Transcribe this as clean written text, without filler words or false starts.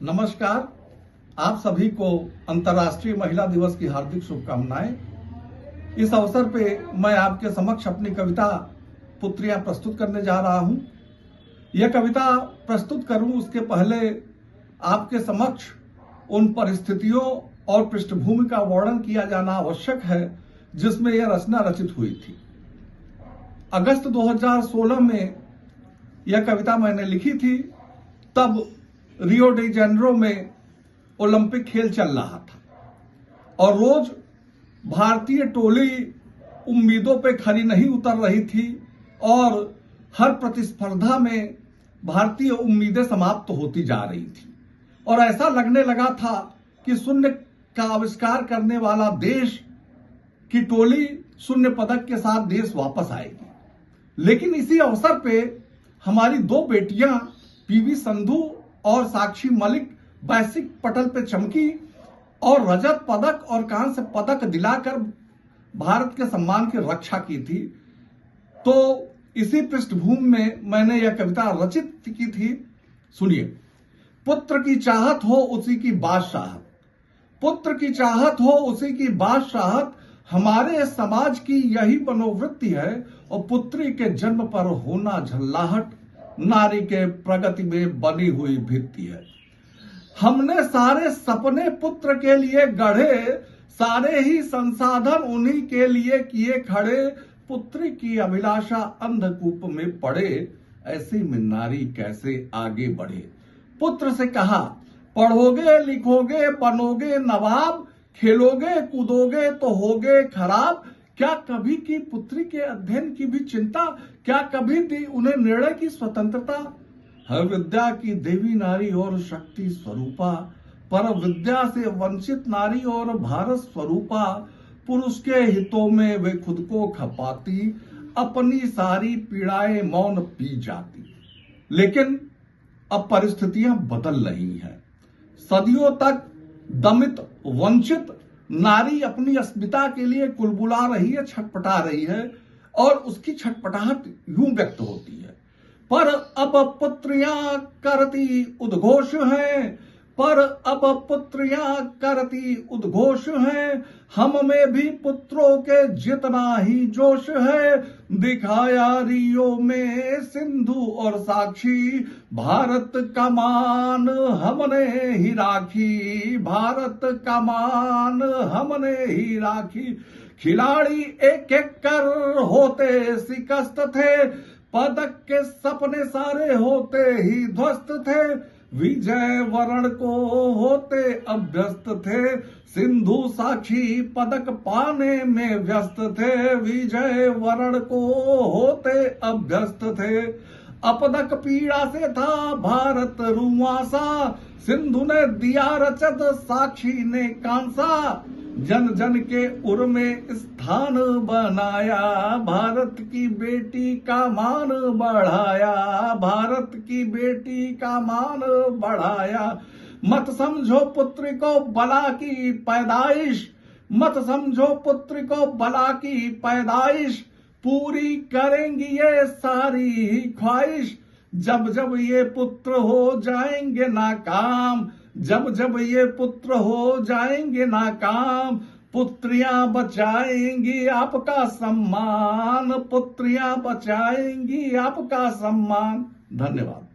नमस्कार। आप सभी को अंतर्राष्ट्रीय महिला दिवस की हार्दिक शुभकामनाएं। इस अवसर पे मैं आपके समक्ष अपनी कविता पुत्रियां प्रस्तुत करने जा रहा हूं। यह कविता प्रस्तुत करूं उसके पहले आपके समक्ष उन परिस्थितियों और पृष्ठभूमि का वर्णन किया जाना आवश्यक है जिसमें यह रचना रचित हुई थी। अगस्त 2016 में यह कविता मैंने लिखी थी। तब रियो डी जेनेरो में ओलंपिक खेल चल रहा था और रोज भारतीय टोली उम्मीदों पे खरी नहीं उतर रही थी और हर प्रतिस्पर्धा में भारतीय उम्मीदें समाप्त होती जा रही थी और ऐसा लगने लगा था कि शून्य का आविष्कार करने वाला देश की टोली शून्य पदक के साथ देश वापस आएगी। लेकिन इसी अवसर पे हमारी दो बेटियां पीवी संधू और साक्षी मलिक वैश्विक पटल पे चमकी और रजत पदक और कांस्य पदक दिलाकर भारत के सम्मान की रक्षा की थी। तो इसी पृष्ठभूमि में मैंने यह कविता रचित की थी। सुनिए। पुत्र की चाहत हो उसी की बादशाहत, पुत्र की चाहत हो उसी की बादशाहत, हमारे समाज की यही मनोवृत्ति है और पुत्री के जन्म पर होना झल्लाहट नारी के प्रगति में बनी हुई भित्ति है। हमने सारे सपने पुत्र के लिए गढ़े, सारे ही संसाधन उन्हीं के लिए किए खड़े, पुत्री की अभिलाषा अंधकूप में पड़े, ऐसी में नारी कैसे आगे बढ़े। पुत्र से कहा पढ़ोगे लिखोगे बनोगे नवाब, खेलोगे कूदोगे तो होगे खराब, क्या कभी की पुत्री के अध्ययन की भी चिंता, क्या कभी दी उन्हें निर्णय की स्वतंत्रता। है विद्या की देवी नारी और शक्ति स्वरूपा, पर विद्या से वंचित नारी और भारत स्वरूपा, पुरुष के हितों में वे खुद को खपाती, अपनी सारी पीड़ाएं मौन पी जाती। लेकिन अब परिस्थितियां बदल रही हैं। सदियों तक दमित वंचित नारी अपनी अस्मिता के लिए कुलबुला रही है, छटपटा रही है और उसकी छटपटाहट यूं व्यक्त होती है। पर अब पुत्रियां करती उद्घोष हैं, पर अब पुत्रियां करती उद्घोष हैं, हम में भी पुत्रों के जितना ही जोश है, दिखाया रियो में सिंधु और साक्षी, भारत का मान हमने ही राखी, भारत का मान हमने ही राखी। खिलाड़ी एक एक कर होते शिकस्त थे, पदक के सपने सारे होते ही ध्वस्त थे, विजय वरण को होते अभ्यस्त थे, सिंधु साक्षी पदक पाने में व्यस्त थे, विजय वरण को होते अभ्यस्त थे। अपदक पीड़ा से था भारत रुआंसा, सिंधु ने दिया रजत साक्षी ने कांसा, जन जन के उर में स्थान बनाया, भारत की बेटी का मान बढ़ाया, भारत की बेटी का मान बढ़ाया। मत समझो पुत्र को बला की पैदाइश, मत समझो पुत्र को बला की पैदाइश, पूरी करेंगी ये सारी ही ख्वाहिश, जब जब ये पुत्र हो जाएंगे नाकाम, जब जब ये पुत्र हो जाएंगे नाकाम, पुत्रियां बचाएंगी आपका सम्मान, पुत्रियां बचाएंगी आपका सम्मान। धन्यवाद।